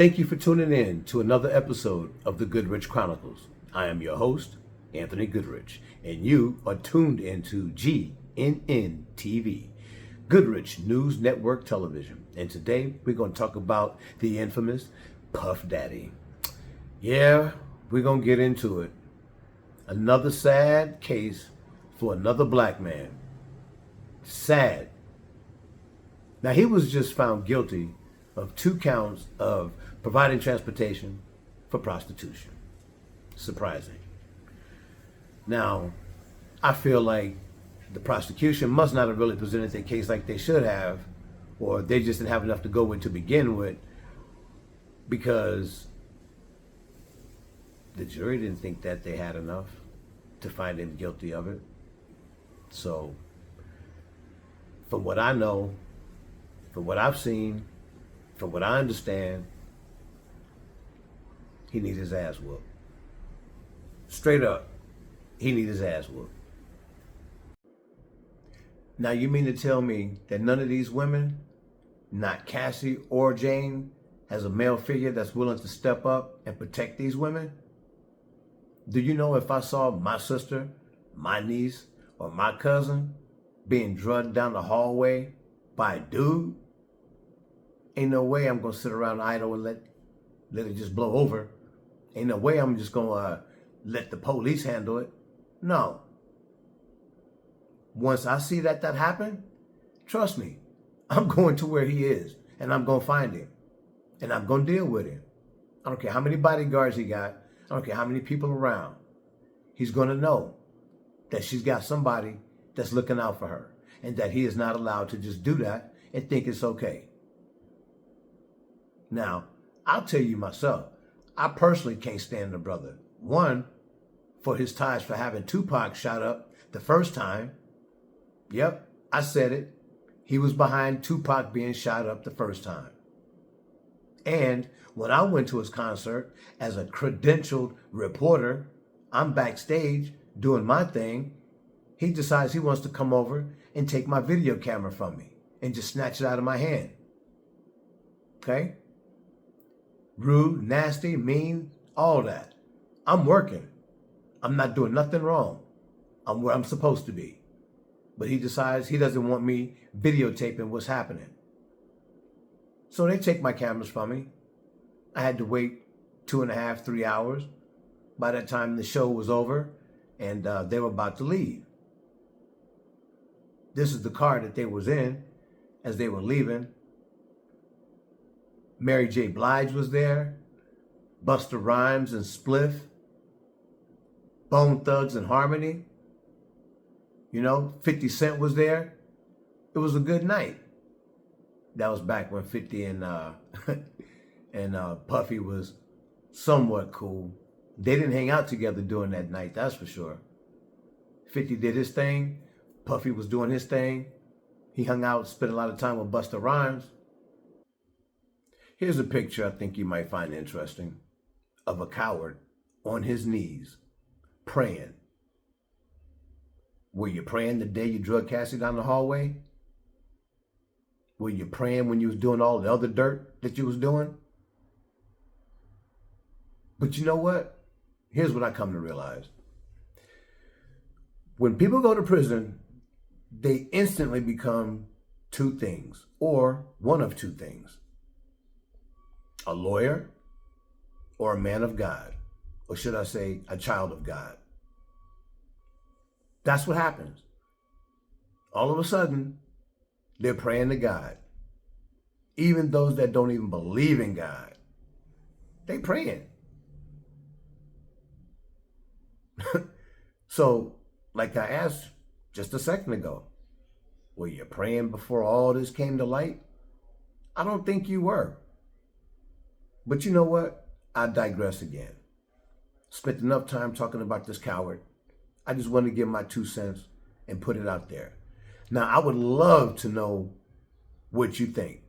Thank you for tuning in to another episode of the Goodrich Chronicles. I am your host, Anthony Goodrich, and you are tuned into GNN-TV, Goodrich News Network Television. And today we're going to talk about the infamous Puff Daddy. Yeah, we're going to get into it. Another sad case for another black man. Sad. Now, he was just found guilty of 2 counts of providing transportation for prostitution. Surprising. Now, I feel like the prosecution must not have really presented their case like they should have, or they just didn't have enough to go with to begin with, because the jury didn't think that they had enough to find him guilty of it. So, from what I know, from what I've seen, from what I understand, he needs his ass whooped. Straight up, he needs his ass whooped. Now, you mean to tell me that none of these women, not Cassie or Jane, has a male figure that's willing to step up and protect these women? Do you know if I saw my sister, my niece, or my cousin being drugged down the hallway by a dude, ain't no way I'm gonna sit around idle and let it just blow over. Ain't no way I'm just gonna let the police handle it. No. Once I see that happened, trust me, I'm going to where he is, and I'm gonna find him, and I'm gonna deal with him. I don't care how many bodyguards he got. I don't care how many people around. He's gonna know that she's got somebody that's looking out for her, and that he is not allowed to just do that and think it's okay. Now, I'll tell you myself, I personally can't stand the brother. One, for his ties for having Tupac shot up the first time. Yep, I said it. He was behind Tupac being shot up the first time. And when I went to his concert as a credentialed reporter, I'm backstage doing my thing. He decides he wants to come over and take my video camera from me and just snatch it out of my hand. Okay? Rude, nasty, mean, all that. I'm working. I'm not doing nothing wrong. I'm where I'm supposed to be. But he decides he doesn't want me videotaping what's happening. So they take my cameras from me. I had to wait 2.5, 3 hours. By that time, the show was over, and they were about to leave. This is the car that they was in as they were leaving. Mary J. Blige was there, Busta Rhymes and Spliff, Bone Thugs and Harmony. 50 Cent was there. It was a good night. That was back when 50 and Puffy was somewhat cool. They didn't hang out together during that night, that's for sure. 50 did his thing. Puffy was doing his thing. He hung out, spent a lot of time with Busta Rhymes. Here's a picture I think you might find interesting of a coward on his knees praying. Were you praying the day you drug Cassie down the hallway? Were you praying when you was doing all the other dirt that you was doing? But you know what? Here's what I come to realize. When people go to prison, they instantly become 2 things, or one of 2 things. A lawyer or a man of God, or should I say a child of God. That's what happens. All of a sudden, they're praying to God. Even those that don't even believe in God, they praying. So, like I asked just a second ago, were you praying before all this came to light? I don't think you were. But you know what? I digress again. Spent enough time talking about this coward. I just want to give my 2 cents and put it out there. Now, I would love to know what you think.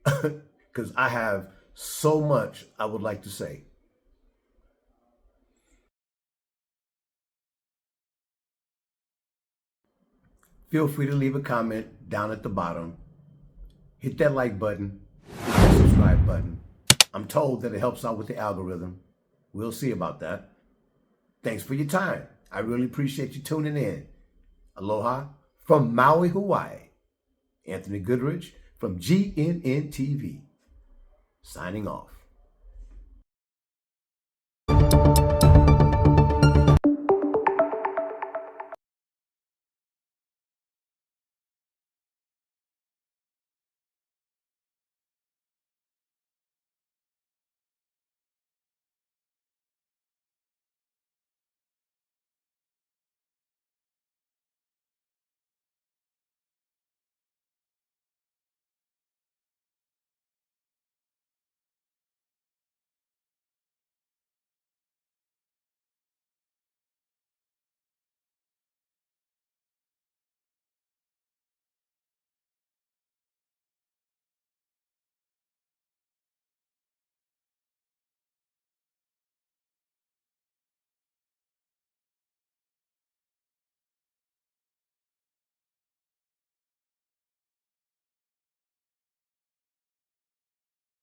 Because I have so much I would like to say. Feel free to leave a comment down at the bottom. Hit that like button. subscribe button. I'm told that it helps out with the algorithm. We'll see about that. Thanks for your time. I really appreciate you tuning in. Aloha from Maui, Hawaii. Anthony Goodrich from GNN TV. Signing off.